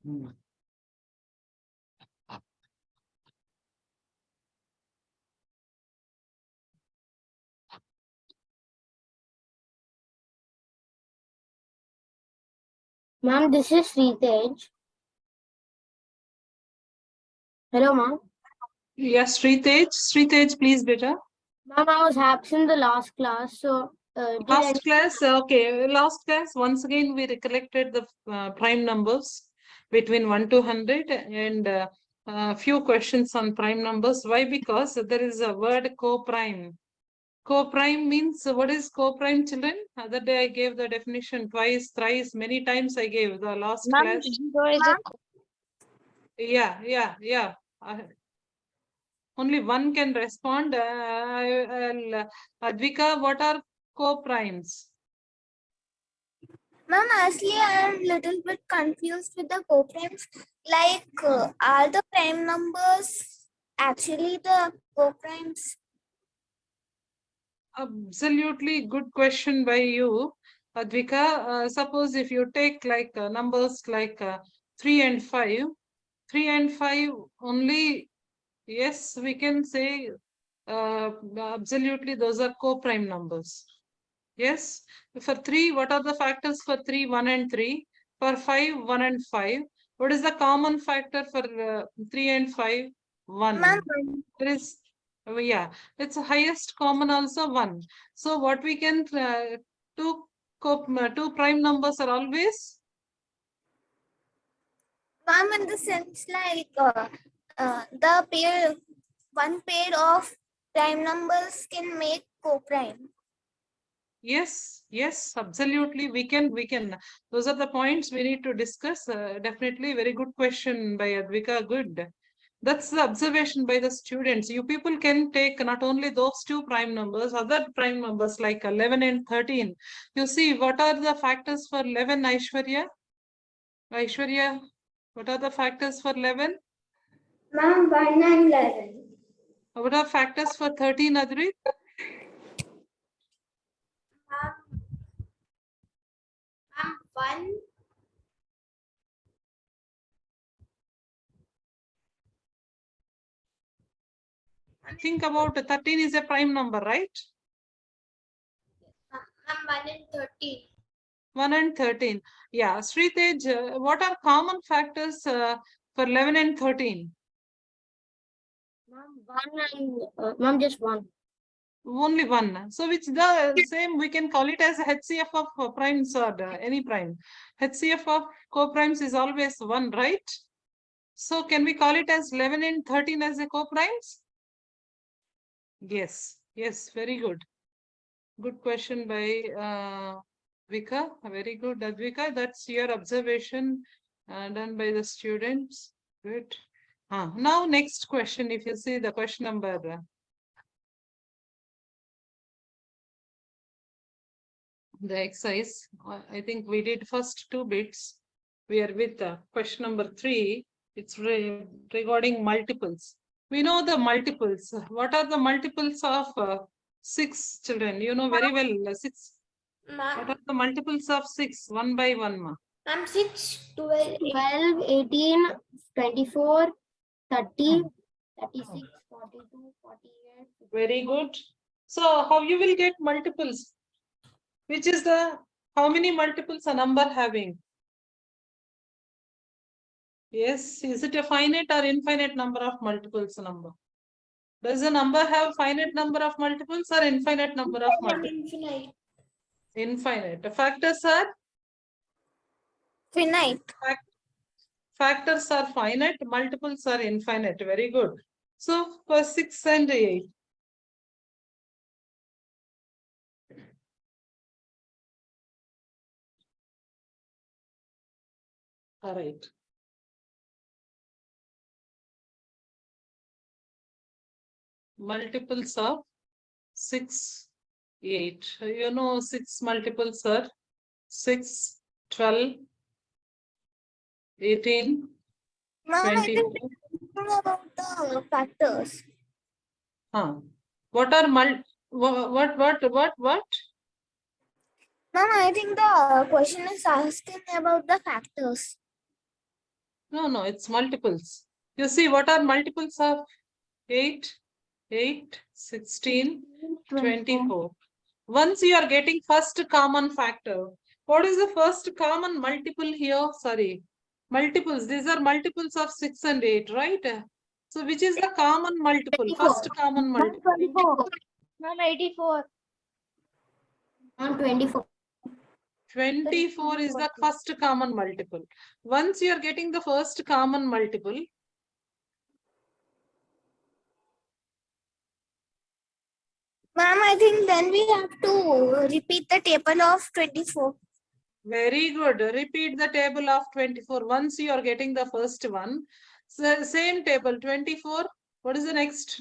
Ma'am, this is Sritej. Hello, ma'am. Yes, Sritej, please, beta. Ma'am, I was absent the last class, so Last class, okay. Last class, once again, we recollected the prime numbers between 1 to 100 and few questions on prime numbers. Why? Because there is a word co-prime. Co-prime means, what is co-prime, children? Other day I gave the definition twice, thrice, many times I gave the last class. Yeah. Only one can respond. Advika, what are co-primes? Ma'am, actually, I am a little bit confused with the co-primes. Like, are the prime numbers actually the co-primes? Absolutely good question by you, Advika. Suppose if you take like numbers like 3 and 5, 3 and 5 only, yes, we can say absolutely those are co-prime numbers. Yes, for 3, what are the factors for 3, 1 and 3? For 5, 1 and 5. What is the common factor for 3 and 5? 1. There is, yeah, it's highest common also 1. So what we can, two prime numbers are always? Ma'am, in the sense like the pair, one pair of prime numbers can make co-prime. Yes, absolutely. We can. Those are the points we need to discuss. Definitely very good question by Advika. Good. That's the observation by the students. You people can take not only those two prime numbers, other prime numbers like 11 and 13. You see, what are the factors for 11, Aishwarya? Aishwarya, what are the factors for 11? Ma'am, 1 and 11. What are factors for 13, Adrit? Ma'am, 1. Think about 13 is a prime number, right? Ma'am, 1 and 13. 1 and 13. Yeah, Sritej, what are common factors for 11 and 13? Ma'am, 1 and ma'am, just 1. Only 1. So which the same, we can call it as HCF of primes or any prime. HCF of co-primes is always 1, right? So can we call it as 11 and 13 as a co-primes? Yes, very good. Good question by Vika. Very good, Advika. That's your observation done by the students. Good. Now next question, if you see the question number. The exercise, I think we did first 2 bits. We are with question number 3. It's regarding multiples. We know the multiples. What are the multiples of 6, children? You know very well 6. What are the multiples of 6? 1 by 1, ma. Ma'am, 6, 12, 12, 18, 24, 30, 36, 42, 48. Very good. So how you will get multiples? Which is the, how many multiples a number having? Yes, is it a finite or infinite number of multiples number? Does a number have finite number of multiples or infinite number of multiples? Infinite. The factors are? finite. Factors are finite, multiples are infinite. Very good. So for 6 and 8. All right. Multiples of 6, 8. You know 6 multiples are 6, 12, 18, Ma'am, I 22. think about the factors. What are what? Ma'am, I think the question is asking about the factors. No, it's multiples. You see, what are multiples of 8, 16, 24. Once you are getting first common factor, what is the first common multiple here? Sorry, multiples. These are multiples of 6 and 8, right? So which is the common multiple? 24. First common multiple. 24. Ma'am, 84. On 24. 24 is the first common multiple. Once you are getting the first common multiple, Ma'am, I think then we have to repeat the table of 24. very good. Repeat the table of 24. Once you are getting the first one, so same table 24. What is the next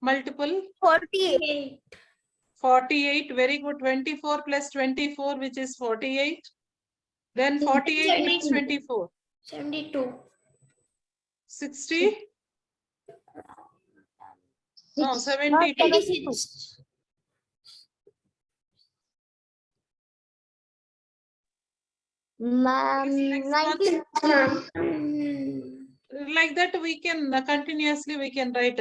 multiple? 48. 48. Very good. 24 plus 24, which is 48. Then 48 plus 24. 72. 60. No, 72. 86. Ma'am, Next 19. like that we can continuously we can write.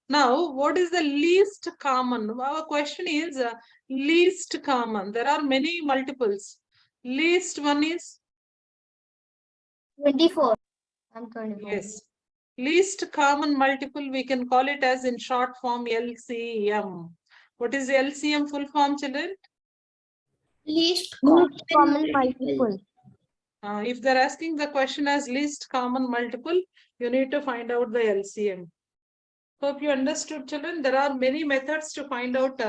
Now, what is the least common? Our question is least common. There are many multiples. Least one is 24. I'm 24. yes. Least common multiple, we can call it as in short form LCM. What is LCM full form, children? Least Common multiple. If they're asking the question as least common multiple, you need to find out the LCM. Hope you understood, children. There are many methods to find out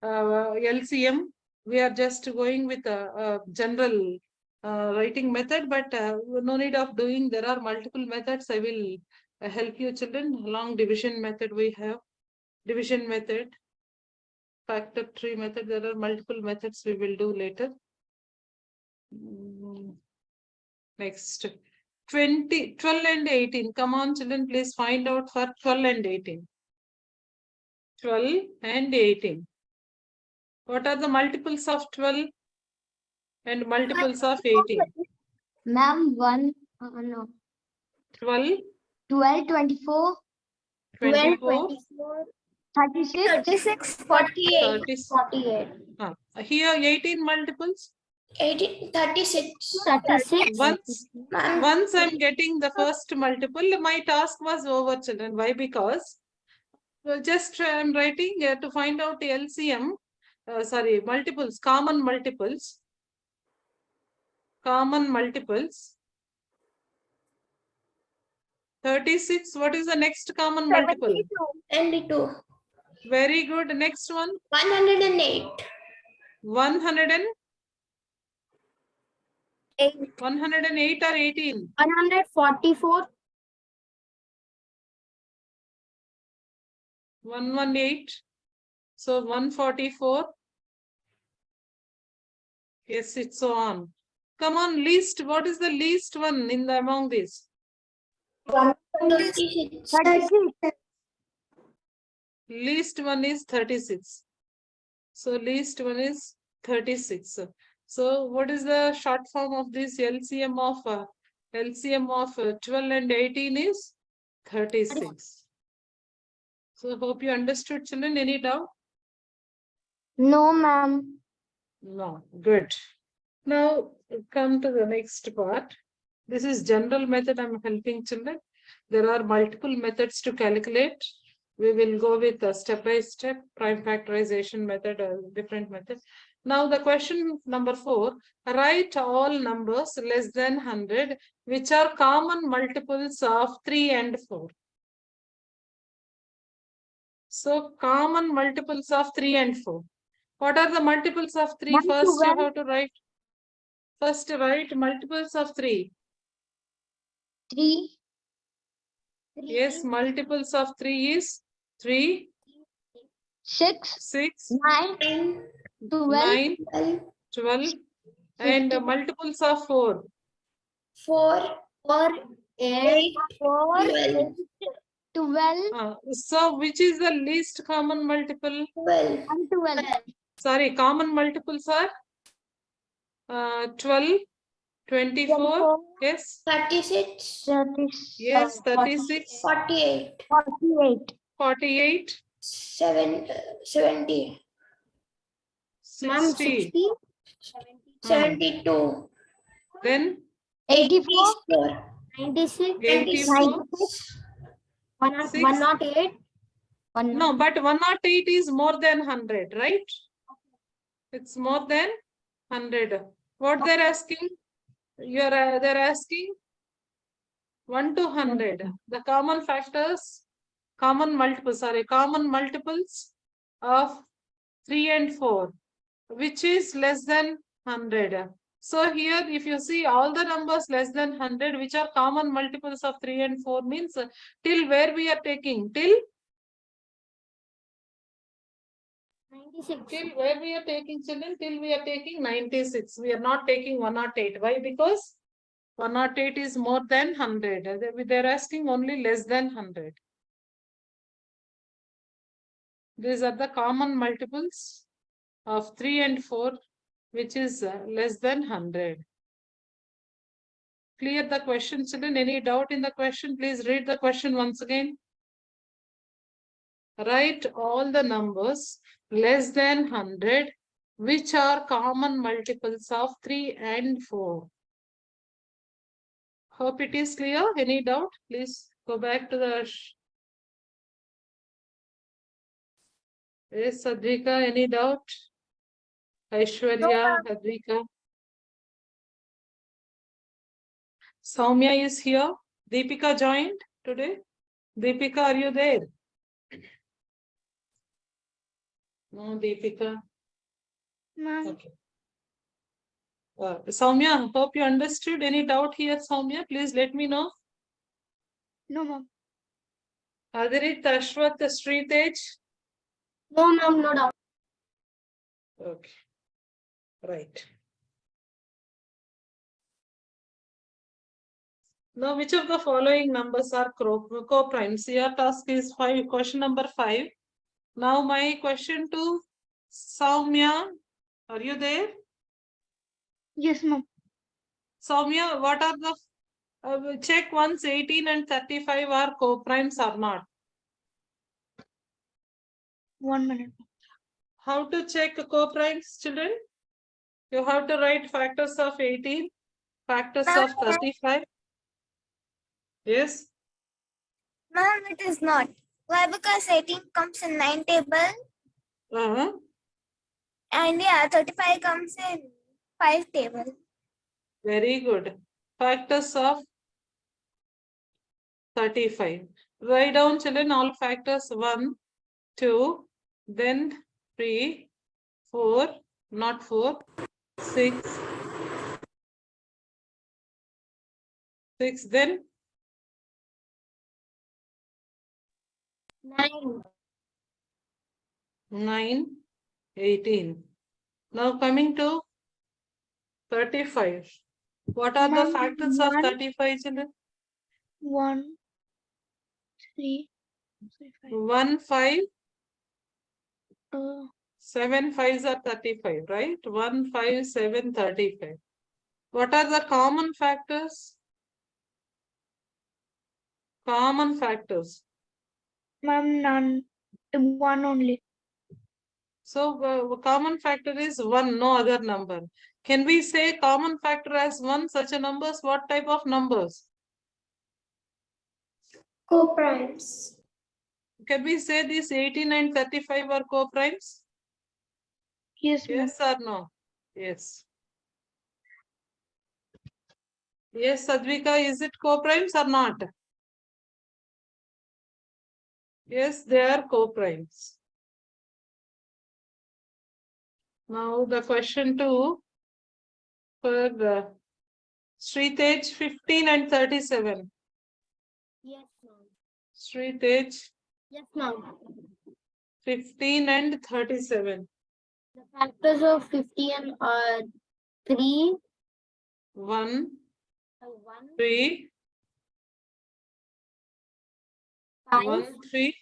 LCM. We are just going with a general writing method, but no need of doing. There are multiple methods. I will help you, children. Along division method, we have division method, factor tree method. There are multiple methods we will do later. Next, 12 and 18. Come on, children, please find out for 12 and 18. 12 and 18. What are the multiples of 12 and multiples of 18? Ma'am, no. 12, 12, 24, 24, 36, 36, 48. 36. 48. Here 18 multiples. 18, 36. 36. Once I'm getting the first multiple, my task was over, children. Why? Because just I'm writing to find out LCM. Multiples, common multiples. Common multiples. 36. What is the next common multiple? 72. Very good. Next one. 108. 108 8. 108 or 18? 144. 118. So 144. Yes, it's so on. Come on, least. What is the least one in the among these? 36. 36. Least one is 36. So least one is 36. So what is the short form of this LCM of 12 and 18 is 36. So hope you understood, children. Any doubt? No, ma'am. No. Good. Now come to the next part. This is general method I'm helping children. There are multiple methods to calculate. We will go with a step-by-step prime factorization method, a different method. Now the question number 4, write all numbers less than 100, which are common multiples of 3 and 4. So common multiples of 3 and 4. What are the multiples of 3? First you have to write. First write multiples of 3. 3. Yes, multiples of 3 is 3, 6. 6, 9. 12. 9, 12, and multiples of 4. 4. 8. 4. 12. 12. So which is the least common multiple? 12. And 12. Sorry, common multiples are 12, 24. Yes. 36. 36. Yes. 36. 48. 48. 48. 70. Ma'am, 60. 72. Then 84. 96. 84. 108. No, but 108 is more than 100, right? It's more than 100. What they're asking? They're asking 1 to 100. The common factors, common multiples of 3 and 4, which is less than 100. So here, if you see all the numbers less than 100, which are common multiples of 3 and 4, means till where we are taking? Till 96. Till where we are taking, children? Till we are taking 96. We are not taking 108. Why? Because 108 is more than 100. They're asking only less than 100. These are the common multiples of 3 and 4, which is less than 100. Clear the question, children? Any doubt in the question? Please read the question once again. Write all the numbers less than 100, which are common multiples of 3 and 4. Hope it is clear. Any doubt? Please go back to the... Yes, Adrika, any doubt? Aishwarya, Adrika. Soumya is here. Deepika joined today. Deepika, are you there? No, Deepika. Ma'am. Okay. Soumya, hope you understood. Any doubt here, Soumya? Please let me know. No, ma'am. Adirit, Ashwath, Sritej. No, ma'am, no doubt. Okay. Right. Now, which of the following numbers are co-primes? Your task is question number 5. Now, my question to Soumya. Are you there? Yes, ma'am. Soumya, what are the check once 18 and 35 are co-primes or not? 1 minute. How to check co-primes, children? You have to write factors of 18, factors of 35. Yes. Ma'am, it is not. Why? Because 18 comes in 9 table. And yeah, 35 comes in 5 table. Very good. Factors of 35. Write down, children, all factors 1, 2, then 3, 4, not 4, 6, 6, then 9. 9, 18. Now coming to 35. What are the factors of 35, children? 1, 3, 5. 1, 5, 2. 7 5s are 35, right? 1, 5, 7, 35. What are the common factors? Common factors. Ma'am, none. 1 only. So common factor is 1, no other number. Can we say common factor as 1? Such a numbers, what type of numbers? Co-primes. Can we say these 18 and 35 are co-primes? Yes, ma'am. Yes or no? Yes. Yes, Sadvika, is it co-primes or not? Yes, they are co-primes. Now the question 2 for the Sritej 15 and 37. Yes, ma'am. Sritej Yes, ma'am. 15 and 37. The factors of 15 are 3, 1, 1, 3, 5, 1, 3,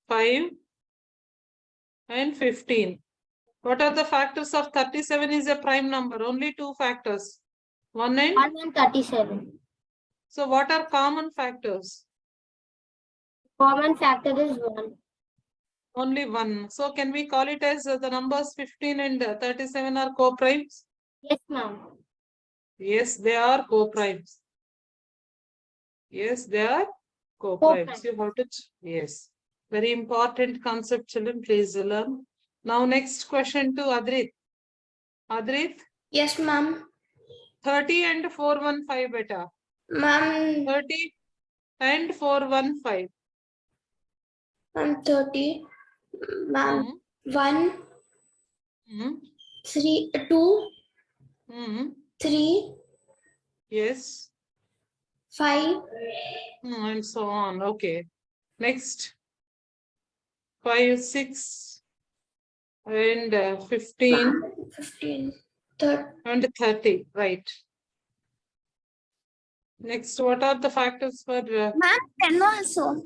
5, and 15. What are the factors of 37 is a prime number? Only two factors. 1 and 1 and 37. so what are common factors? Common factor is 1. Only one. So can we call it as the numbers 15 and 37 are co-primes? Yes, ma'am. Yes, they are co-primes. Yes, they are co-primes. Co-primes. You have to, yes. Very important concept, children. Please learn. Now, next question to Adrit. Adrit, Yes, ma'am. 30 and 415 beta. Ma'am, 30 and 415. I'm 30. Ma'am, Hmm. 1, Hmm. 3, 2, Hmm. 3, Yes. 5, And so on. Okay. Next. 5, 6 and 15 15, 30. and 30. Right. Next, what are the factors for? Ma'am, 10 also.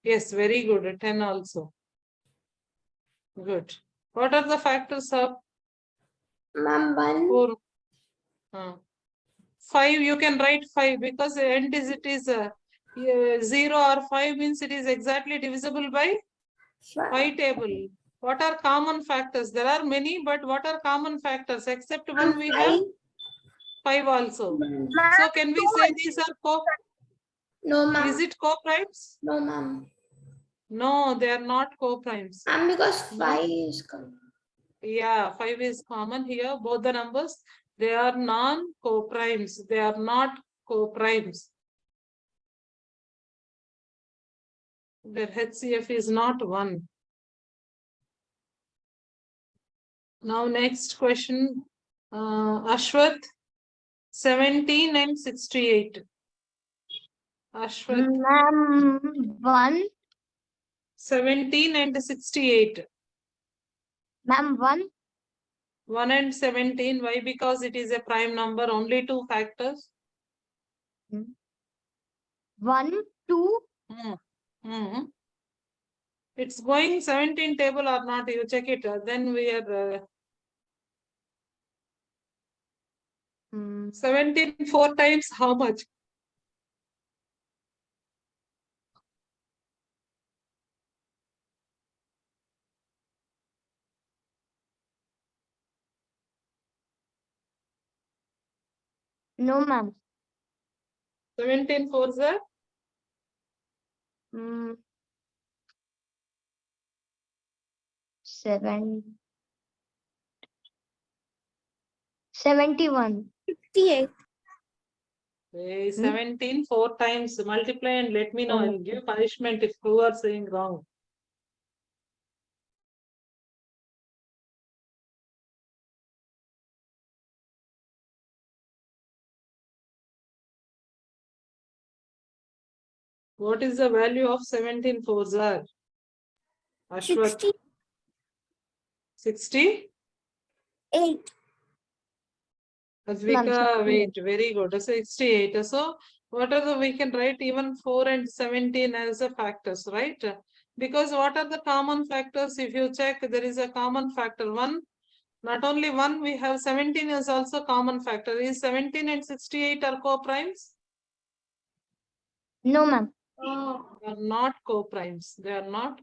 Yes, very good. 10 also. Good. What are the factors of Ma'am, 1. 4? 5, you can write 5 because the end is it is 0 or 5 means it is exactly divisible by 5 table. What are common factors? There are many, but what are common factors? Except one we have 5 also. So can we say these are No, ma'am. is it co-primes? No, ma'am. No, they are not co-primes. Ma'am, because No. 5 is coming. Yeah, 5 is common here. Both the numbers, they are non-co-primes. They are not co-primes. Their HCF is not 1. Now next question, Ashwath, 17 and 68. Ashwath, Ma'am, 1. 17 and 68. Ma'am, 1. 1 and 17. Why? Because it is a prime number. Only two factors. 1, 2. It's going 17 table or not? You check it. Then we are 17 4 times. How much? No, ma'am. 17 4s are 71. 58. 17 4 times. Multiply and let me know. I'll give punishment if you are saying wrong. What is the value of 17 4s are? Ashwath, 68. 60? Advika, wait, very good. 68. So, what are the, we can write even 4 and 17 as the factors, right? Because what are the common factors? If you check, there is a common factor. 1, not only 1, we have 17 is also common factor. Is 17 and 68 are co-primes? No, ma'am. They are not co-primes. They are not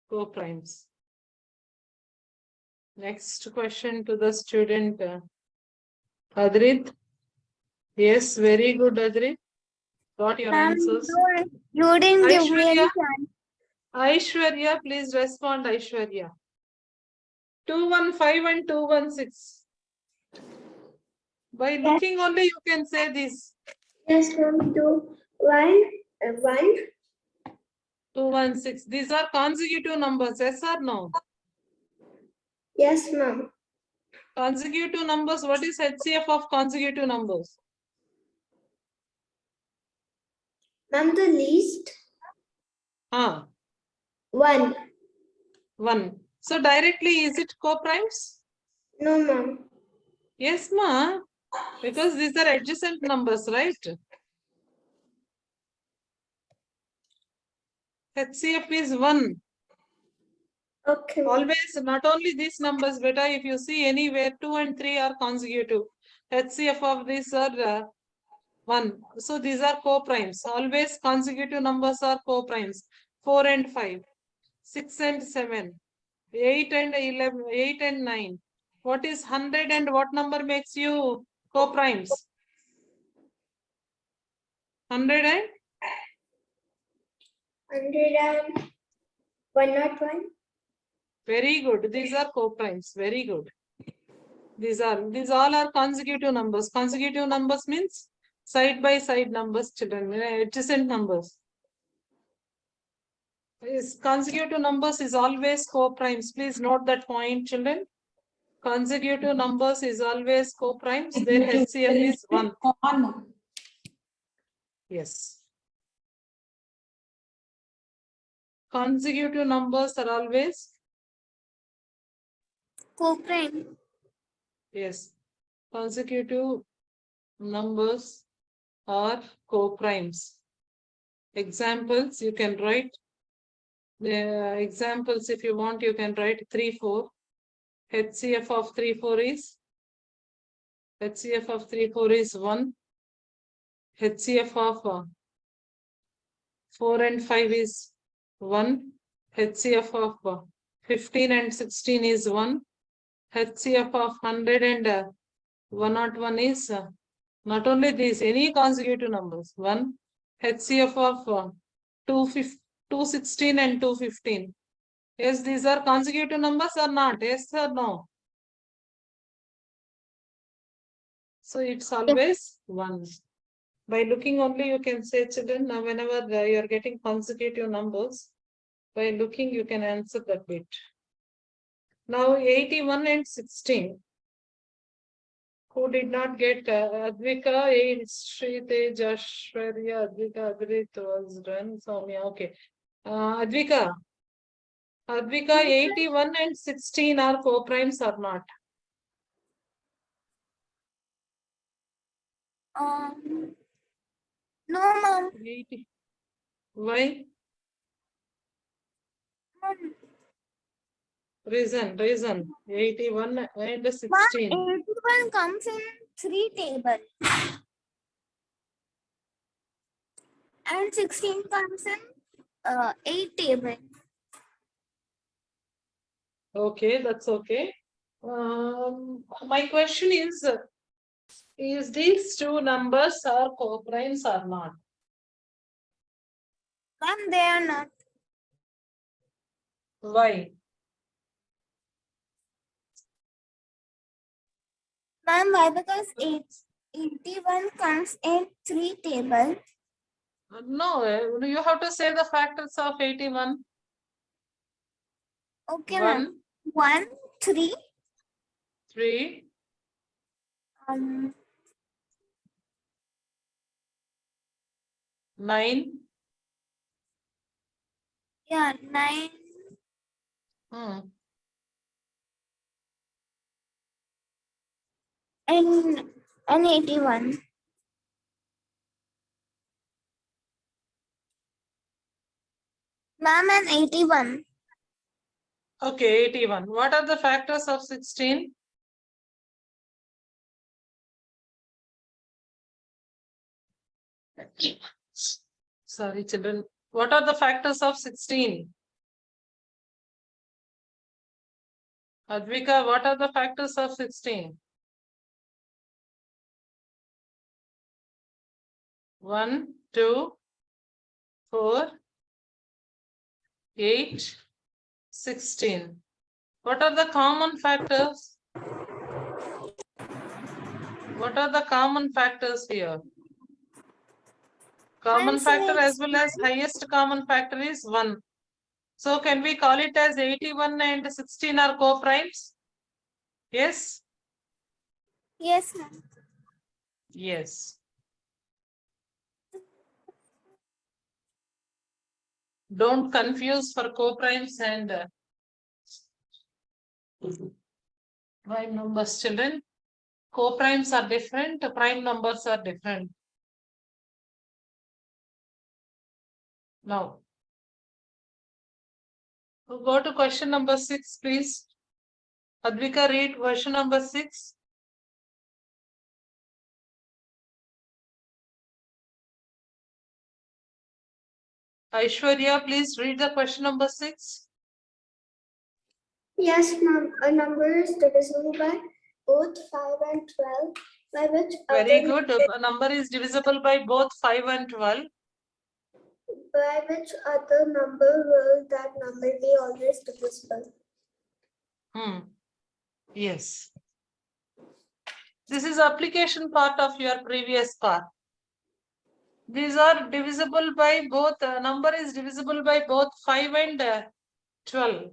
co-primes. Next question to the student. Adrit. Yes, very good, Adrit. Got your answers. You didn't give me any Aishwarya, chance. Aishwarya, please respond, Aishwarya. 215 and 216. By looking only, you can say this. Yes, ma'am. 2, 1, 1. 216. These are consecutive numbers, yes or no? Yes, ma'am. Consecutive numbers, what is HCF of consecutive numbers? Ma'am, the least. 1. 1. So directly, is it co-primes? No, ma'am. Yes, ma. Because these are adjacent numbers, right? HCF is 1. Okay. Always, not only these numbers, beta, if you see anywhere 2 and 3 are consecutive. HCF of these are 1. So these are co-primes. Always consecutive numbers are co-primes. 4 and 5, 6 and 7, 8 and 11, 8 and 9. What is 100 and what number makes you co-primes? 100 and 101. very good. These are co-primes. Very good. These all are consecutive numbers. Consecutive numbers means side by side numbers, children, adjacent numbers. Consecutive numbers is always co-primes. Please note that point, children. Consecutive numbers is always co-primes. Their HCF is 1. Yes. Consecutive numbers are always, Co-prime. yes, consecutive numbers are co-primes. Examples you can write. The examples, if you want, you can write 3, 4. HCF of 3, 4 is 1. HCF of 4 and 5 is 1. HCF of 15 and 16 is 1. HCF of 100 and 101 is not only these, any consecutive numbers. 1. HCF of 216 and 215. Yes, these are consecutive numbers or not? Yes or no? So it's always 1. By looking only, you can say, children, now whenever you are getting consecutive numbers, by looking, you can answer that bit. Now 81 and 16. Who did not get Advika, 8, Sri Tej, Ashwarya, Advika, Adrit was done. Soumya, okay. Advika, 81 and 16 are co-primes or not? No, ma'am. 80. Why? Reason. 81 and 16. Ma'am, 81 comes in 3 table. And 16 comes in 8 table. Okay, that's okay. My question is these two numbers are co-primes or not? Ma'am, they are not. Why? Ma'am, why? Because 81 comes in 3 table. No, you have to say the factors of 81. Okay, 1, ma'am. 1, 3. 3, 9. Yeah, 9. And 81. Ma'am, and 81. Okay, 81. What are the factors of 16? Sorry, children. What are the factors of 16? Advika, what are the factors of 16? 1, 2, 4, 8, 16. What are the common factors? What are the common factors here? Common factor as well as highest common factor is 1. So can we call it as 81 and 16 are co-primes? Yes? Yes, ma'am. Yes. Don't confuse for co-primes and prime numbers, children. Co-primes are different, prime numbers are different. Now, Go to question number 6, please. Advika, read question number 6. Aishwarya, please read the question number 6. Yes, ma'am. A number is divisible by both 5 and 12, by which Very good. A number is divisible by both 5 and 12. by which other number will that number be always divisible? Yes. This is application part of your previous part. These are divisible by both, number is divisible by both 5 and 12.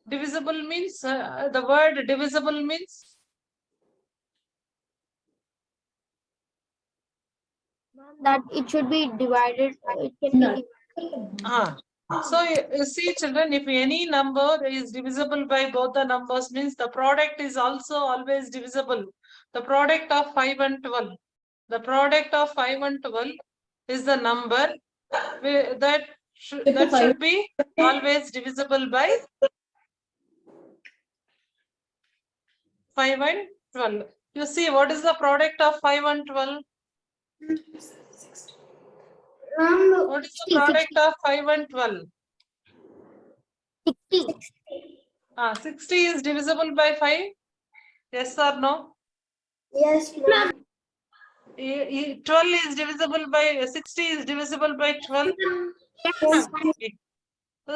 Divisible means, the word divisible means? That it should be divided. It can be divided. So you see, children, if any number is divisible by both the numbers means the product is also always divisible. The product of 5 and 12. The product of 5 and 12 is the number that should be always divisible by 5 and 12. You see, what is the product of 5 and 12? What is the product of 5 and 12? 60. 60 is divisible by 5? Yes or no? Yes, ma'am. 12 is divisible by 60 is divisible by 12. Yes.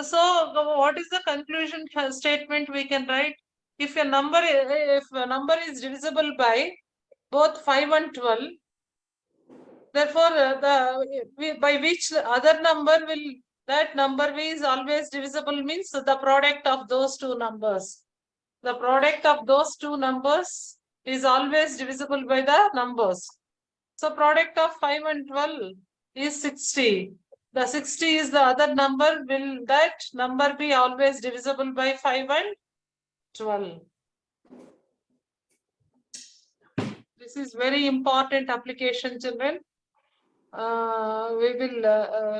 So what is the conclusion statement we can write? If a number is divisible by both 5 and 12, therefore by which other number will that number is always divisible means the product of those two numbers. The product of those two numbers is always divisible by the numbers. So product of 5 and 12 is 60. The 60 is the other number. Will that number be always divisible by 5 and 12? This is very important application, children. We will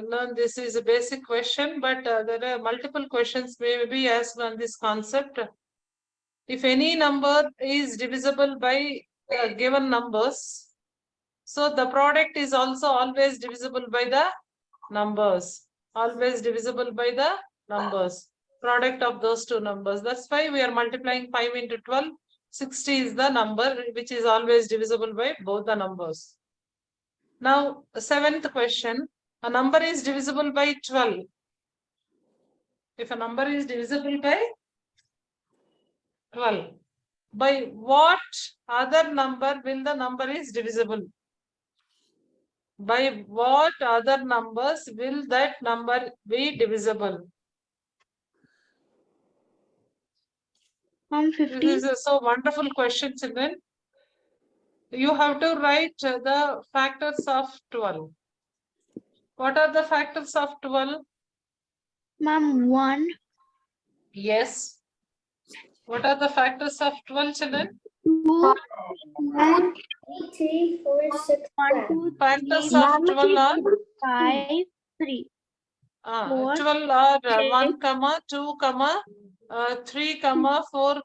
learn this is a basic question, but there are multiple questions may be asked on this concept. If any number is divisible by given numbers, so the product is also always divisible by the numbers. Always divisible by the numbers. Product of those two numbers. That's why we are multiplying 5 into 12. 60 is the number which is always divisible by both the numbers. Now, the 7th question. A number is divisible by 12. If a number is divisible by 12, by what other number will the number is divisible? By what other numbers will that number be divisible? 150. This is a so wonderful question, children. You have to write the factors of 12. What are the factors of 12? Ma'am, 1. Yes. What are the factors of 12, children? 2. 1, 3, 4, 6, 1, 2, Factors 3, of 12 are 5, 3. 4, 12 are 1, 6, 2, 3, 4,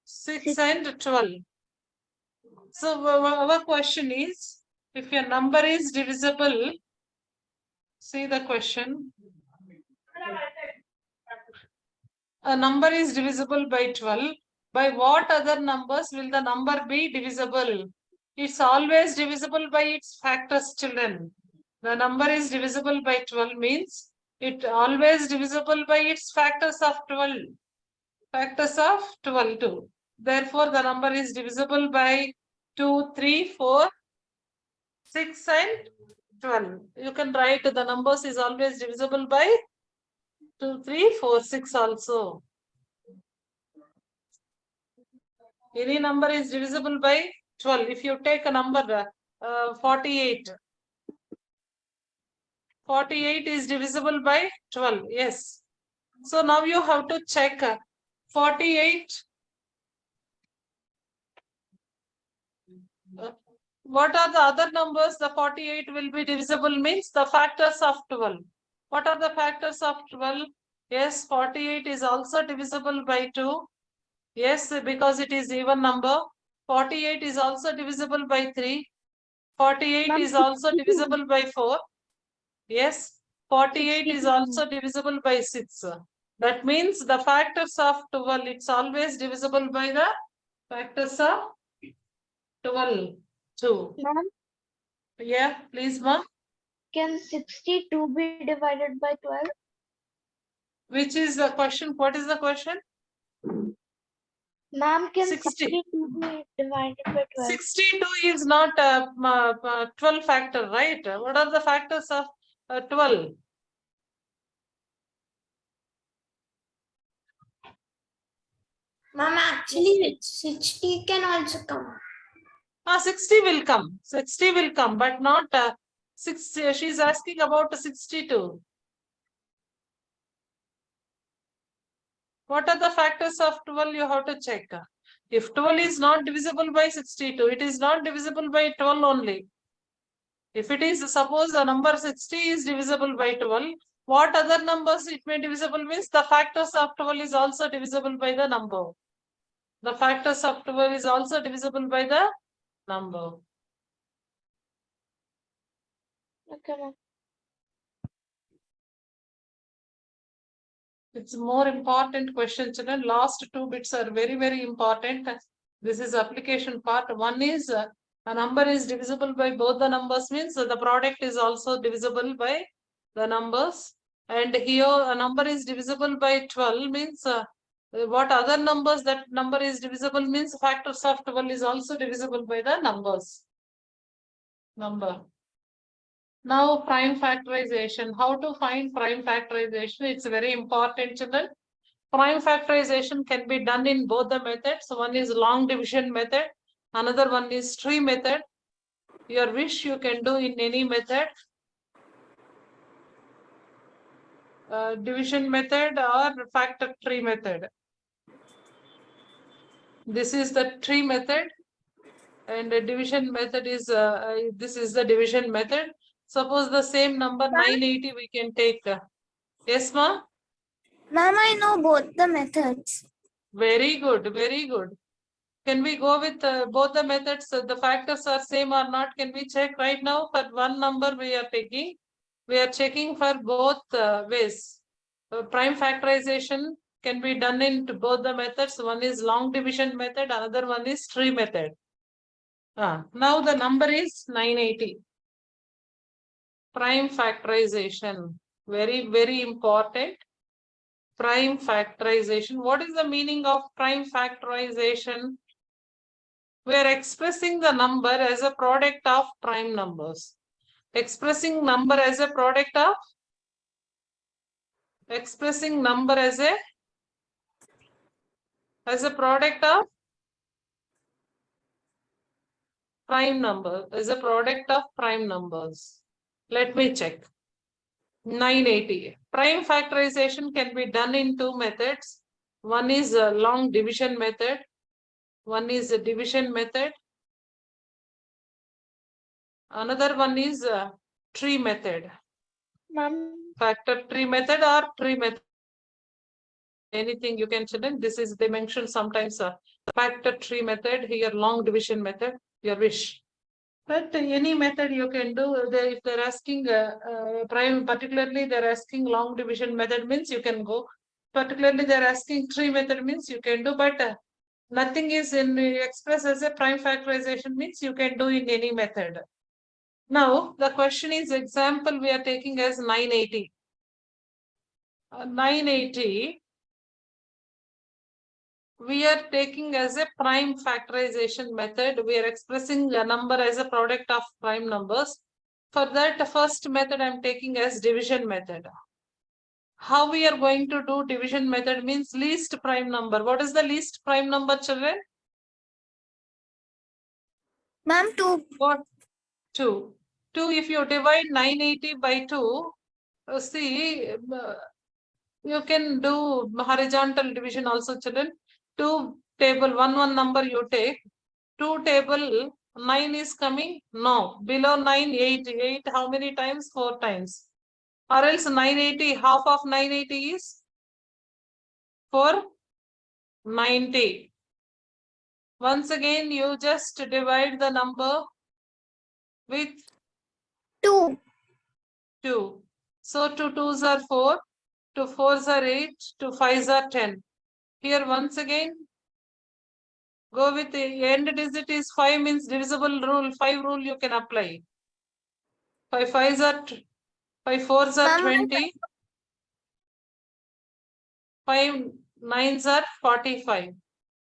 6 and 12. So our question is, if your number is divisible, see the question. A number is divisible by 12. By what other numbers will the number be divisible? It's always divisible by its factors, children. The number is divisible by 12 means it always divisible by its factors of 12. Factors of 12 too. Therefore, the number is divisible by 2, 3, 4, 6 and 12. You can write the numbers is always divisible by 2, 3, 4, 6 also. Any number is divisible by 12. If you take a number 48. 48 is divisible by 12. Yes. So now you have to check 48. What are the other numbers? The 48 will be divisible means the factors of 12. What are the factors of 12? Yes, 48 is also divisible by 2. Yes, because it is even number. 48 is also divisible by 3. 48 Ma'am, is also 62. divisible by 4. Yes, 48 is 62. also divisible by 6. That means the factors of 12, it's always divisible by the factors of 12. 2. Ma'am, Yeah, please, ma'am. can 62 be divided by 12? Which is the question? What is the question? Ma'am, can 60. 62 be divided by 12? 62 is not a 12 factor, right? What are the factors of 12? Ma'am, actually 60 can also come. 60 will come. 60 will come, but not 60. She's asking about 62. What are the factors of 12? You have to check. If 12 is not divisible by 62, it is not divisible by 12 only. If it is, suppose the number 60 is divisible by 12, what other numbers it may divisible means the factors of 12 is also divisible by the number. The factors of 12 is also divisible by the number. Okay, ma'am. It's more important question, children. Last two bits are very, very important. This is application part. One is a number is divisible by both the numbers means the product is also divisible by the numbers. And here a number is divisible by 12 means what other numbers that number is divisible means factors of 12 is also divisible by the numbers. Number. Now prime factorization. How to find prime factorization? It's very important, children. Prime factorization can be done in both the methods. One is long division method. Another one is tree method. Your wish you can do in any method. Division method or factor tree method. This is the tree method. And the division method is, this is the division method. Suppose the same number 980 we can take. Yes, ma? Ma'am, I know both the methods. Very good, very good. Can we go with both the methods? The factors are same or not? Can we check right now? For one number we are taking, we are checking for both ways. Prime factorization can be done in both the methods. One is long division method, another one is tree method. Now the number is 980. Prime factorization, very, very important. Prime factorization. What is the meaning of prime factorization? We are expressing the number as a product of prime numbers. Expressing number as a product of as a product of prime number, as a product of prime numbers. Let me check. 980. Prime factorization can be done in two methods. One is a long division method. One is a division method. Another one is a tree method. Ma'am, Factor tree method or tree method. Anything you can children. This is they mention sometimes a factor tree method, here long division method, your wish. But any method you can do. If they're asking prime, particularly they're asking long division method means you can go. Particularly they're asking tree method means you can do, but nothing is in express as a prime factorization means you can do in any method. Now the question is example we are taking as 980. 980 we are taking as a prime factorization method. We are expressing a number as a product of prime numbers. For that first method I am taking as division method. How we are going to do division method means least prime number. What is the least prime number, children? Ma'am, 2. What? 2. 2, if you divide 980 by 2, see, you can do horizontal division also, children. 2 table, 1 number you take. 2 table, 9 is coming? No. Below 9, 8. 8 how many times? 4 times. Or else 980, half of 980 is 490. Once again, you just divide the number with 2. 2. So 2 2s are 4, 2 4s are 8, 2 5s are 10. Here once again, go with the end digit is 5 means divisible rule, 5 rule you can apply. 5 5s are 5 4s are 20. 5 9s are 45.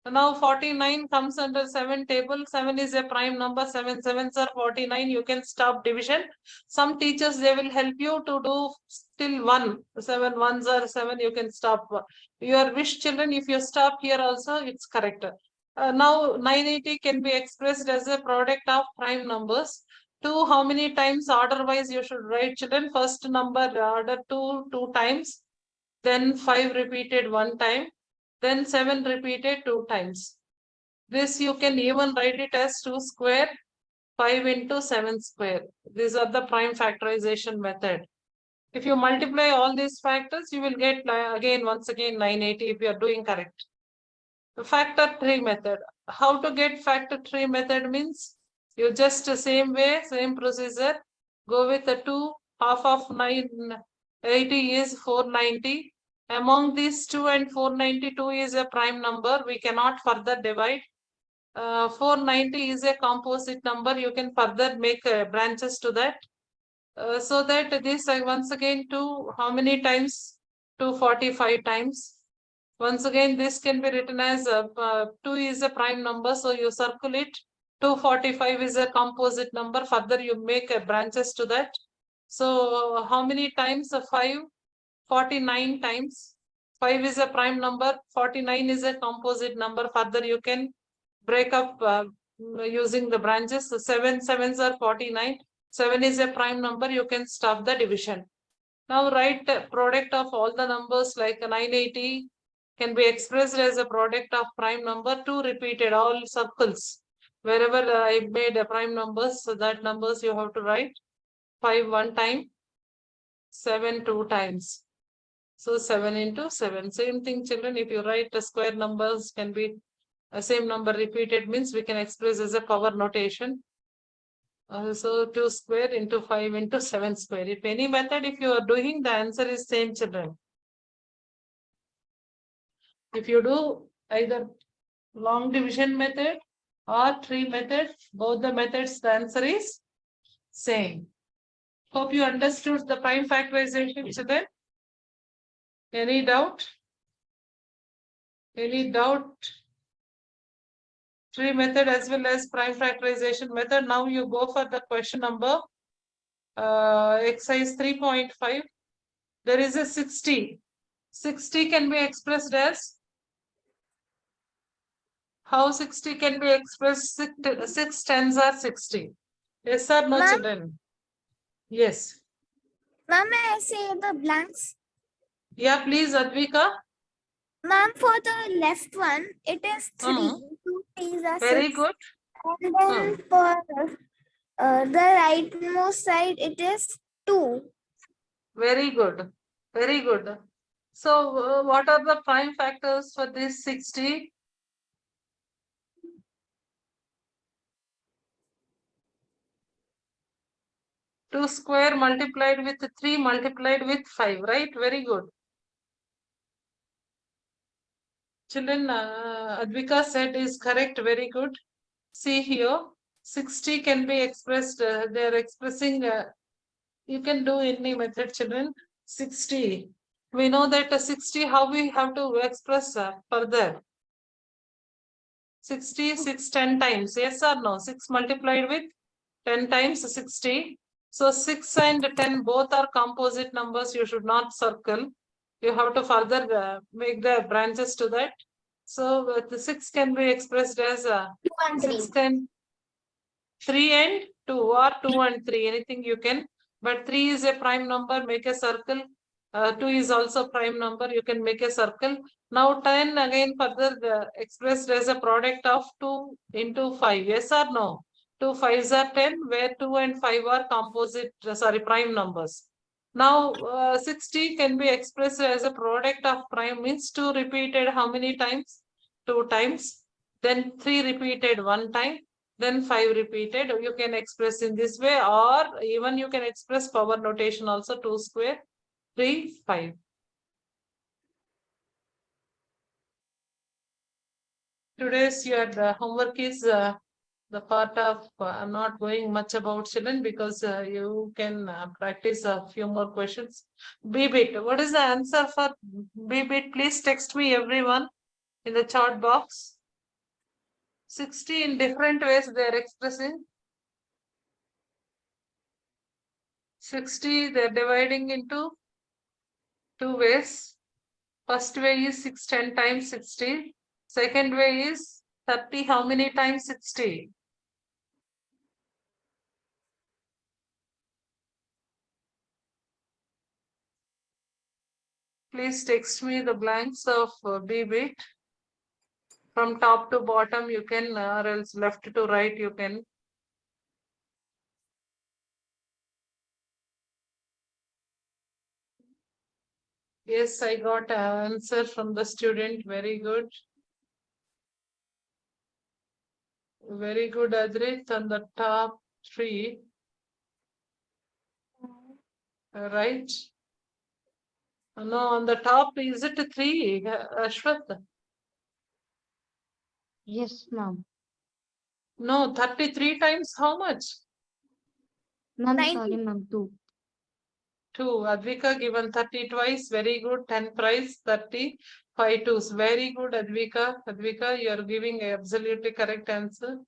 So now 49 comes under 7 table. 7 is a prime number. 7 7s are 49. You can stop division. Some teachers, they will help you to do still 1. 7 1s are 7. You can stop. Your wish, children, if you stop here also, it's correct. Now 980 can be expressed as a product of prime numbers. 2, how many times order wise you should write, children? First number order 2 times. Then 5 repeated 1 time. Then 7 repeated 2 times. This you can even write it as 2 square, 5 into 7 square. These are the prime factorization method. If you multiply all these factors, you will get again, once again, 980 if you are doing correct. The factor 3 method. How to get factor 3 method means you just the same way, same procedure. Go with the 2, half of 980 is 490. Among these 2 and 492 is a prime number. We cannot further divide. 490 is a composite number. You can further make branches to that. So that this once again 2, how many times? 245 times. Once again, this can be written as 2 is a prime number. So you circle it. 245 is a composite number. Further, you make branches to that. So how many times? 5? 49 times. 5 is a prime number. 49 is a composite number. Further, you can break up using the branches. So 7 7s are 49. 7 is a prime number. You can stop the division. Now write product of all the numbers like 980 can be expressed as a product of prime number. 2 repeated, all circles. Wherever I made a prime numbers, so that numbers you have to write. 5 1 time, 7 2 times. So 7 into 7. Same thing, children. If you write the square numbers can be a same number repeated means we can express as a power notation. So 2 square into 5 into 7 square. If any method, if you are doing, the answer is same, children. If you do either long division method or tree method, both the methods, the answer is same. Hope you understood the prime factorization, children. Any doubt? Any doubt? Tree method as well as prime factorization method. Now you go for the question number exercise 3.5. There is a 60. 60 can be expressed as, how 60 can be expressed? 6 tens are 60. Yes or no, children? Yes. Ma'am, may I say the blanks? Yeah, please, Advika. Ma'am, for the left one, it is 3. 2 3s are 6. Very good. And then for the rightmost side, it is 2. Very good. Very good. So, what are the prime factors for this 60? Two square multiplied with 3 multiplied with 5, right? Very good. Children, Advika said is correct. Very good. See here, 60 can be expressed. They are expressing. You can do any method, children. 60. We know that 60. How we have to express further? 60, 6, 10 times. Yes or no? 6 multiplied with 10 times 60. So 6 and 10 both are composite numbers. You should not circle. You have to further make the branches to that. So the 6 can be expressed as 2 and 3. 6 10, 3 and 2 or 2 and 3. Anything you can. But 3 is a prime number. Make a circle. 2 is also prime number. You can make a circle. Now 10 again further expressed as a product of 2 into 5. Yes or no? 2 5s are 10, where 2 and 5 are composite, prime numbers. Now 60 can be expressed as a product of prime, means 2 repeated how many times? 2 times. Then 3 repeated 1 time. Then 5 repeated. You can express in this way, or even you can express power notation also, 2 square, 3, 5. Today's your homework is the part of I'm not going much about children, because you can practice a few more questions. B bit, what is the answer for B bit? Please text me, everyone, in the chat box. 60 in different ways they are expressing. 60 they are dividing into 2 ways. First way is 10 times 60. Second way is 30 how many times 60? Please text me the blanks of B bit. From top to bottom you can, or else left to right you can. Yes, I got an answer from the student. Very good. Very good, Adrit, on the top 3. Right. No, on the top, is it 3, Ashwath? Yes, ma'am. No, 33 times how much? Ma'am, 90. sorry, ma'am, 2. 2. Advika given 30 twice. Very good. 10 prize, 30. 5 twos. Very good, Advika. Advika, you are giving absolutely correct answer.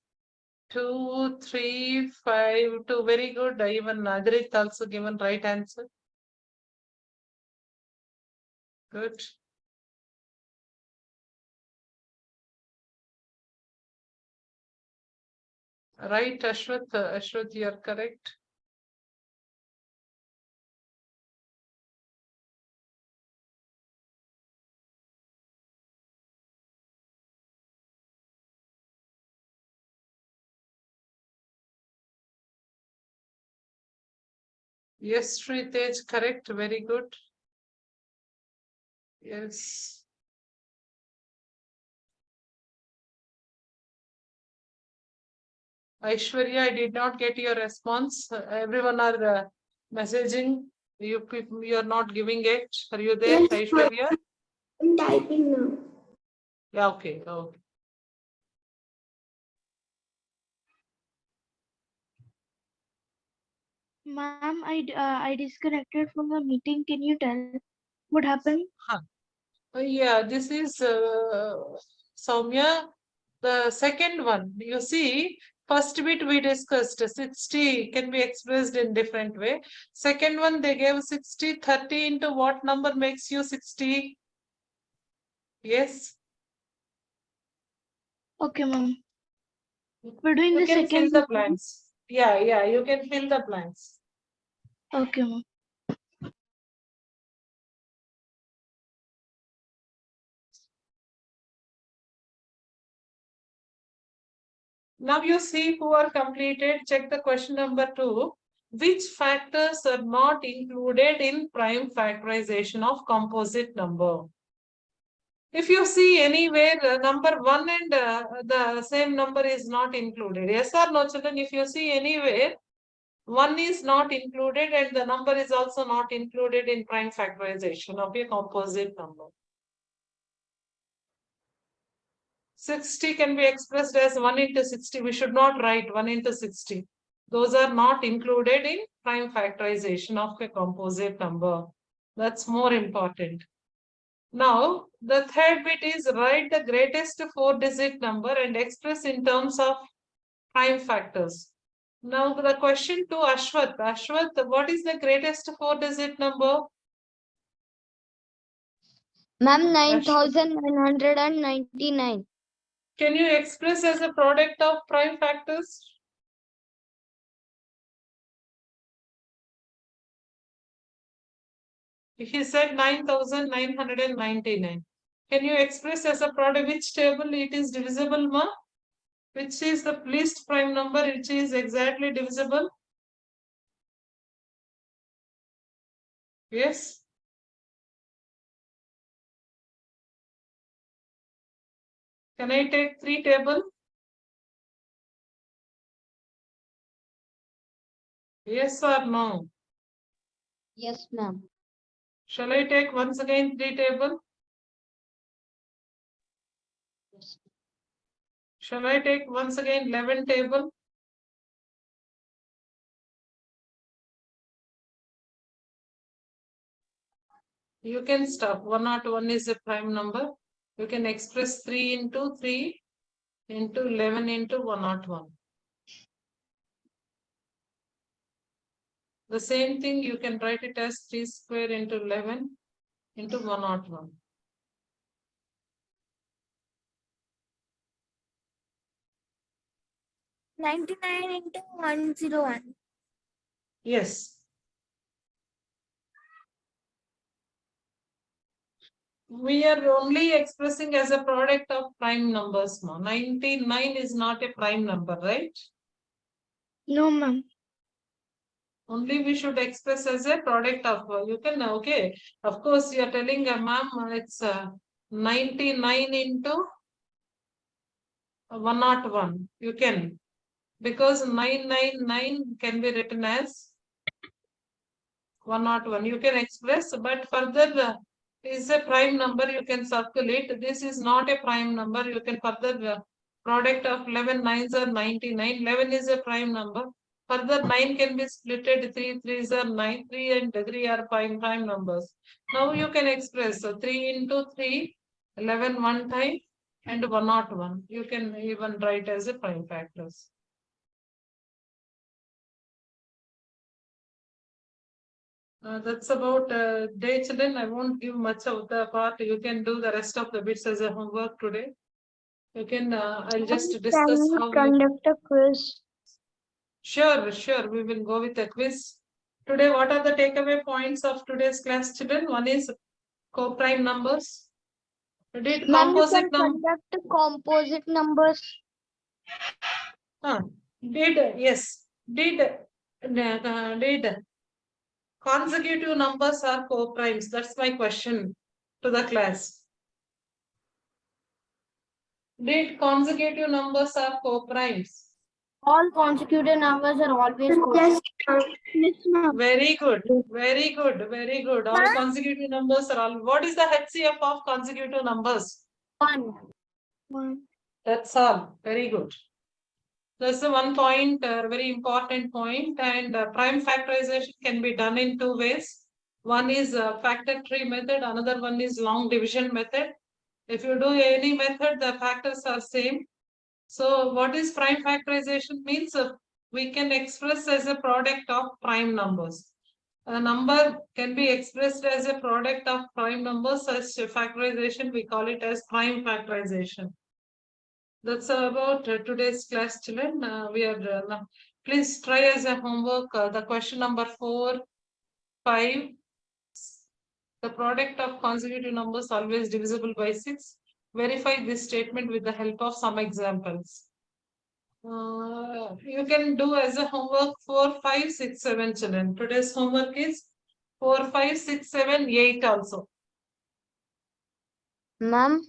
2, 3, 5, 2. Very good. Even Adrit also given right answer. Good. Right, Ashwath. Ashwath, you are correct. Yes, Sritej, correct. Very good. Yes. Aishwarya, I did not get your response. Everyone are messaging. You are not giving it. Are you there, Yes, Aishwarya? I'm typing now. Yeah, okay. Okay. Ma'am, I disconnected from the meeting. Can you tell what happened? Huh. Yeah, this is Soumya. The second one, you see, first bit we discussed 60 can be expressed in different way. Second one, they gave 60, 30 into what number makes you 60? Yes. Okay, ma'am. We're doing You the can fill second the one. blanks. Yeah, you can fill the blanks. Okay, ma'am. Now you see who are completed. Check the question number 2. Which factors are not included in prime factorization of composite number? If you see anywhere number 1 and the same number is not included. Yes or no, children? If you see anywhere 1 is not included and the number is also not included in prime factorization of a composite number. 60 can be expressed as 1 into 60. We should not write 1 into 60. Those are not included in prime factorization of a composite number. That's more important. Now, the third bit is write the greatest 4-digit number and express in terms of prime factors. Now, the question to Ashwath. Ashwath, what is the greatest 4-digit number? Ma'am, 9,999. Can you express as a product of prime factors? He said 9,999. Can you express as a product which table it is divisible, ma? Which is the least prime number which is exactly divisible? Yes. Can I take 3 table? Yes or no? Yes, ma'am. Shall I take once again 3 table? Yes. Shall I take once again 11 table? You can stop. 101 is a prime number. You can express 3 into 3 into 11 into 101. The same thing you can write it as 3 square into 11 into 101. $99 into 101. Yes. We are only expressing as a product of prime numbers now. 99 is not a prime number, right? No, ma'am. Only we should express as a product of, you can, okay. Of course, you are telling ma'am, it's 99 into 101. You can, because 999 can be written as 101. You can express, but further is a prime number. You can circle it. This is not a prime number. You can further product of 11 nines are 99. 11 is a prime number. Further 9 can be splitted. 3 threes are 9. 3 and 3 are prime numbers. Now you can express 3 into 3, 11 one time and 101. You can even write as a prime factors. That's about day children. I won't give much of the part. You can do the rest of the bits as a homework today. You can, I'll just Can discuss we how you. conduct a quiz? Sure, sure. We will go with a quiz. Today, what are the takeaway points of today's class, children? One is co-prime numbers. Did Ma'am, you composite can conduct composite numbers. yes. Did consecutive numbers are co-primes? That's my question to the class. Did consecutive numbers are co-primes? All consecutive numbers are always co-prime. Yes, ma'am. Very good, very good, very good. All consecutive numbers are all. What is the HCF of consecutive numbers? 1. 1. That's all. Very good. That's the one point, very important point. And prime factorization can be done in 2 ways. One is factor tree method. Another one is long division method. If you do any method, the factors are same. So what is prime factorization means? We can express as a product of prime numbers. A number can be expressed as a product of prime numbers as factorization. We call it as prime factorization. That's about today's class, children. We are now. Please try as a homework the question number 4, 5. The product of consecutive numbers always divisible by 6. Verify this statement with the help of some examples. You can do as a homework 4, 5, 6, 7, children. Today's homework is 4, 5, 6, 7, 8 also. Ma'am,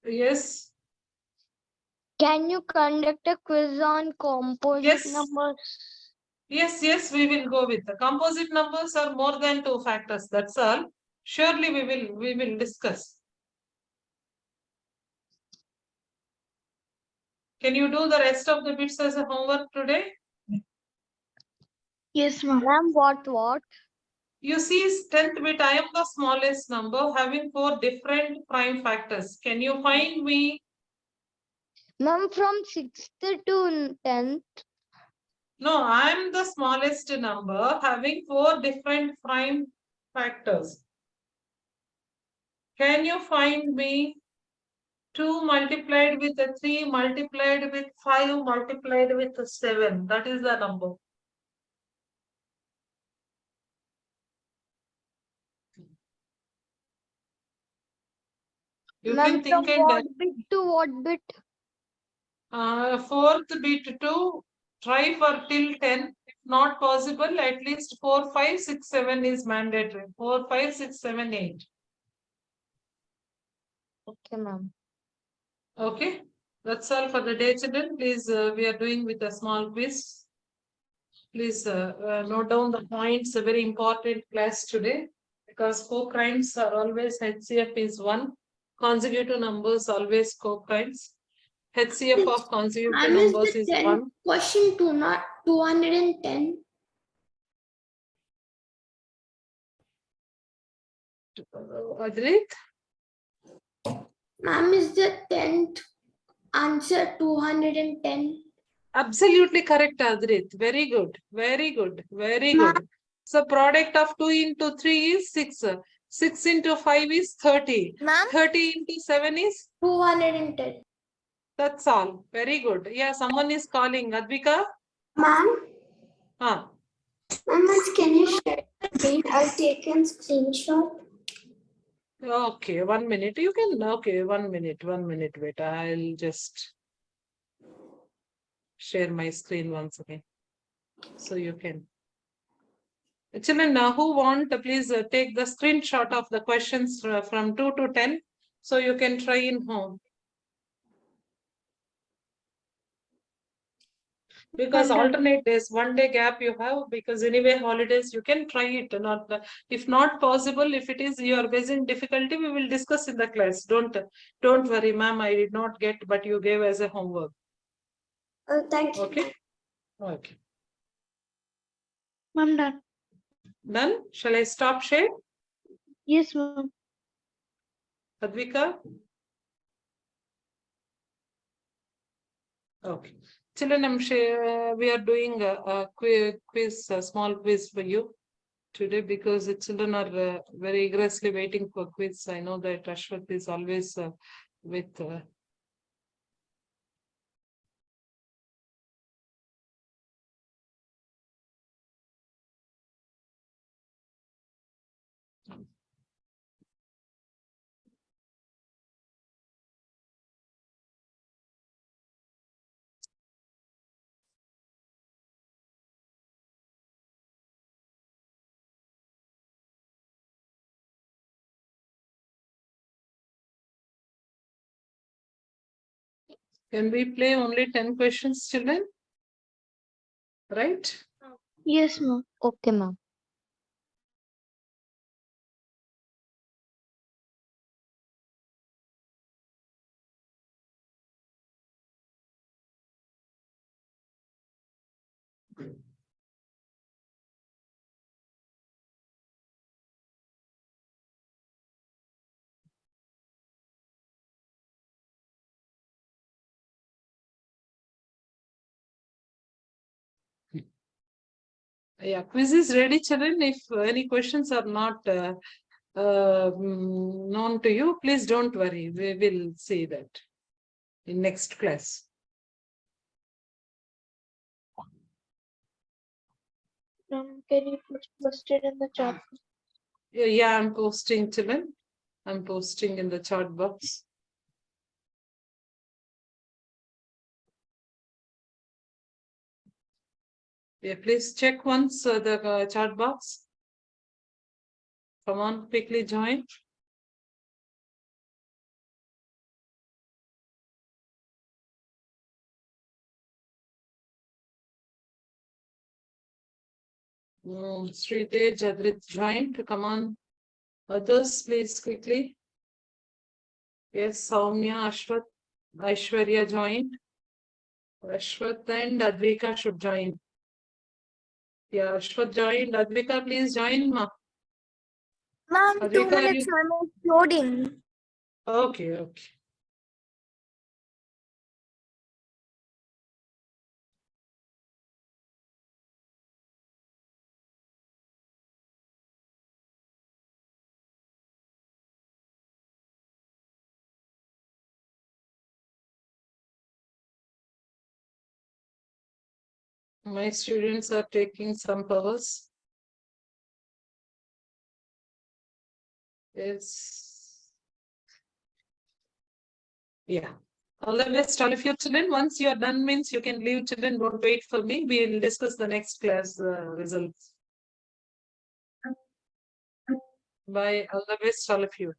Yes. can you conduct a quiz on composite Yes. numbers? Yes, we will go with the composite numbers are more than 2 factors. That's all. Surely we will discuss. Can you do the rest of the bits as a homework today? Yes, ma'am. Ma'am, what? You see, 10th bit, I am the smallest number having 4 different prime factors. Can you find me? Ma'am, from 6th to 10th. No, I am the smallest number having 4 different prime factors. Can you find me 2 multiplied with 3 multiplied with 5 multiplied with 7? That is the number. You Ma'am, can think from and what bit to what bit? 4th bit to try for till 10. If not possible, at least 4, 5, 6, 7 is mandatory. 4, 5, 6, 7, 8. Okay, ma'am. Okay, that's all for the day, children. Please, we are doing with a small quiz. Please note down the points. A very important class today because co-crimes are always HCF is 1. Consecutive numbers always co-crimes. HCF of consecutive numbers is 1. Question 2, not 210. Adrit? Ma'am, is the 10th answer 210? Absolutely correct, Adrit. Very good. Very good. Very good. So product of 2 into 3 is 6. 6 into 5 is 30. Ma'am, 30 into 7 is? 210. That's all. Very good. Yeah, someone is calling. Advika? Ma'am, Ah. can you share the date? I'll take a screenshot. Okay, 1 minute. You can, okay, 1 minute. 1 minute. Wait, I'll just share my screen once again. So you can. Children, who want, please take the screenshot of the questions from 2 to 10. So you can try in home. Because alternate days, 1 day gap you have, because anyway holidays, you can try it. Not if not possible, if it is you are facing difficulty, we will discuss in the class. Don't worry, ma'am. I did not get, but you gave as a homework. Thank you. Okay. Okay. Ma'am, done. Done. Shall I stop share? Yes, ma'am. Advika? Okay. Children, we are doing a quiz, a small quiz for you today because the children are very eagerly waiting for quiz. I know that Ashwath is always with Can we play only 10 questions, children? Right? Yes, ma'am. Okay, ma'am. Yeah, quiz is ready, children. If any questions are not known to you, please don't worry. We will see that in next class. Can you post it in the chat? Yeah, I'm posting, children. I'm posting in the chat box. Yeah, please check once the chat box. Come on, quickly join. Sritej, Adrit joined. Come on. Others, please quickly. Yes, Soumya, Ashwath, Aishwarya joined. Ashwath and Advika should join. Yeah, Ashwath joined. Advika, please join, ma. Ma'am, 2 Advika, minutes, I'm loading. Okay, okay. My students are taking some powers. Yes. Yeah. All the best, all of you children. Once you are done means you can leave, children. Don't wait for me. We will discuss the next class results. Bye. All the best, all of you.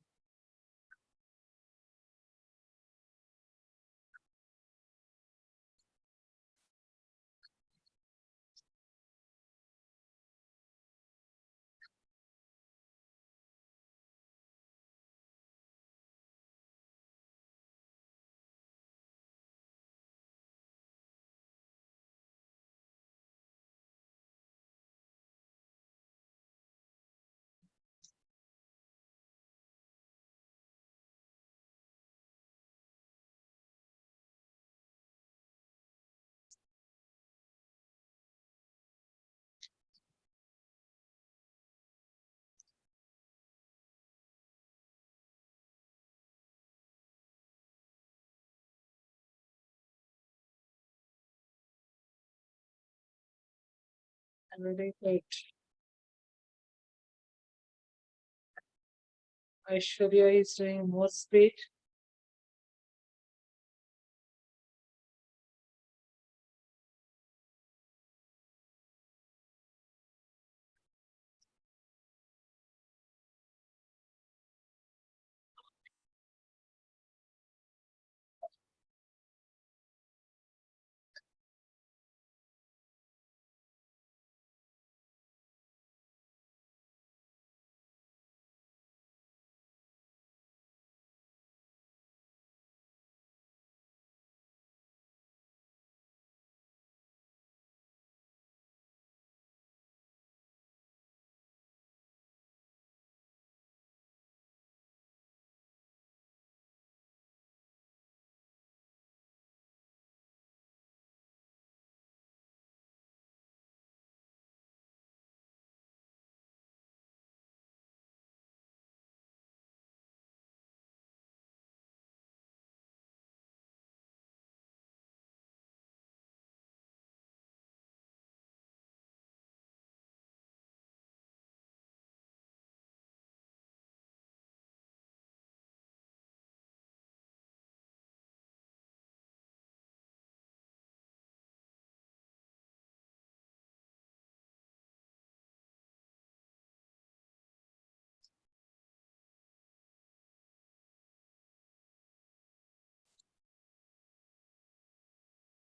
Very good. Aishwarya is doing more speed.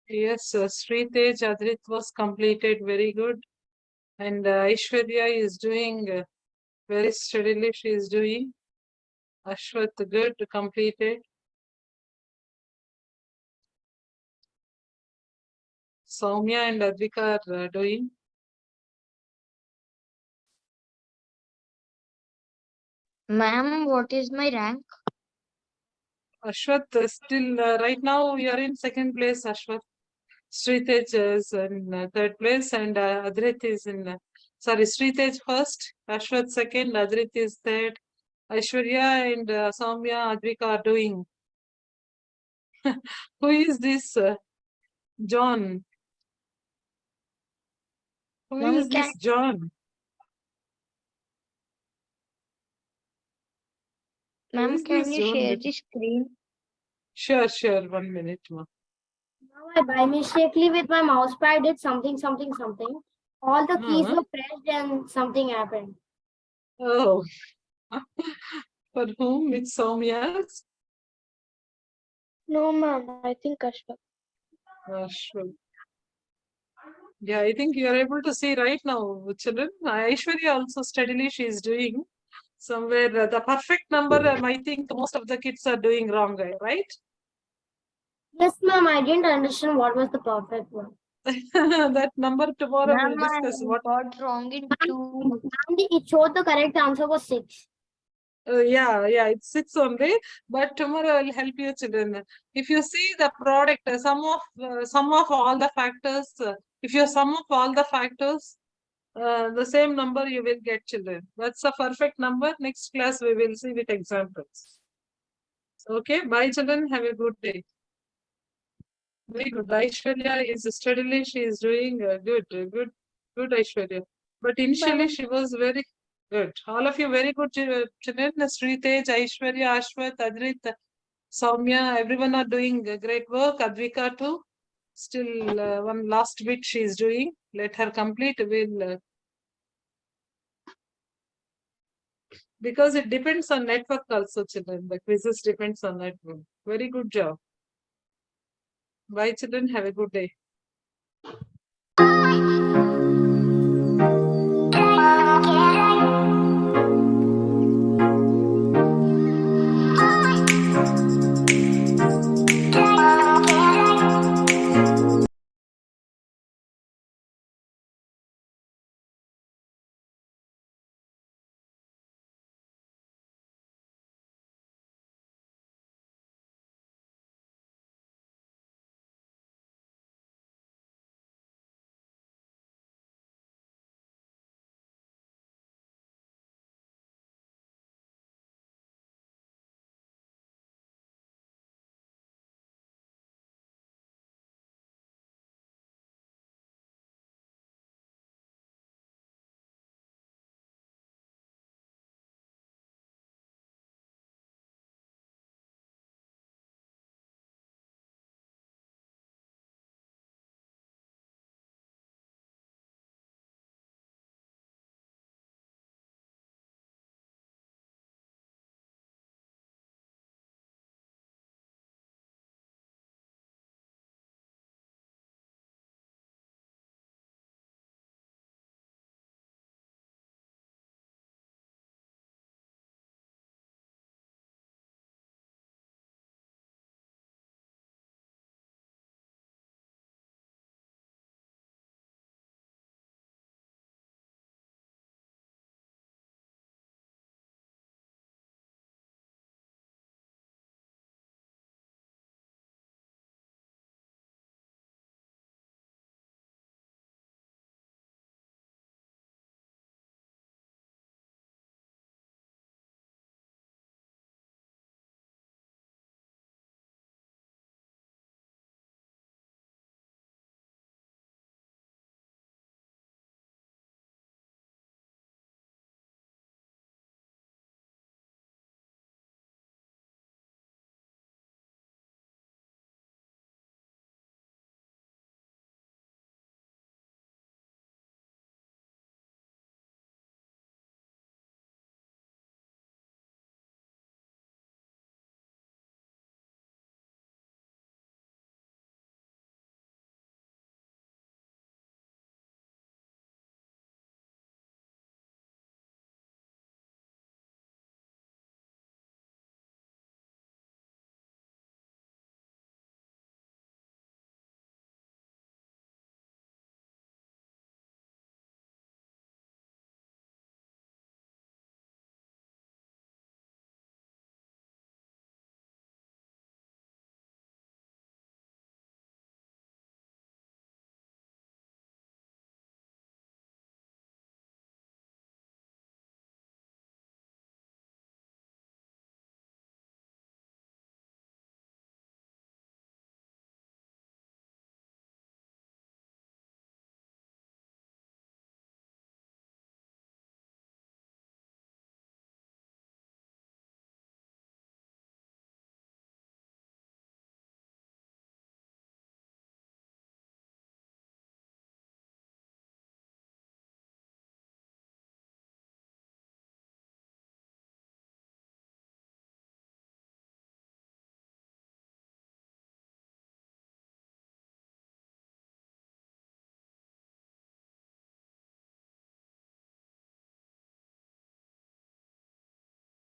Yes, Sritej Adrit was completed. Very good. And Aishwarya is doing very steadily. She is doing. Ashwath, good, completed. Soumya and Advika are doing. Ma'am, what is my rank? Ashwath, still right now you are in second place, Ashwath. Sritej is in third place and Adrit is in, sorry, Sritej first, Ashwath second, Adrit is third. Aishwarya and Soumya, Advika are doing. Who is this? John. Who Ma'am, is this John? Who Ma'am, is can this you John? share the screen? Sure, sure. 1 minute, ma. Now I by mistakenly with my mouse pad did something, something, something. All the keys Uh-huh. were pressed and something happened. Oh, for whom? It's Soumya's. No, ma'am. I think Ashwak. Sure. Yeah, I think you are able to see right now, children. Aishwarya also steadily she is doing somewhere the perfect number. I think most of the kids are doing wrong, right? Yes, ma'am, I didn't understand what was the perfect one. That number tomorrow we'll Ma'am, I discuss. What? got wrong in 2. Ma'am, it showed the correct answer was 6. Yeah, it's 6 only. But tomorrow I'll help you, children. If you see the product, sum of all the factors, if you sum up all the factors, the same number you will get, children. That's a perfect number. Next class we will see with examples. Okay, bye, children. Have a good day. Very good. Aishwarya is steadily, she is doing good, Aishwarya. But initially she was very good. All of you very good children. Sritej, Aishwarya, Ashwath, Adrit, Soumya, everyone are doing great work. Advika too. Still one last bit she is doing. Let her complete. We'll because it depends on network also, children. The quizzes depends on network. Very good job. Bye, children. Have a good day.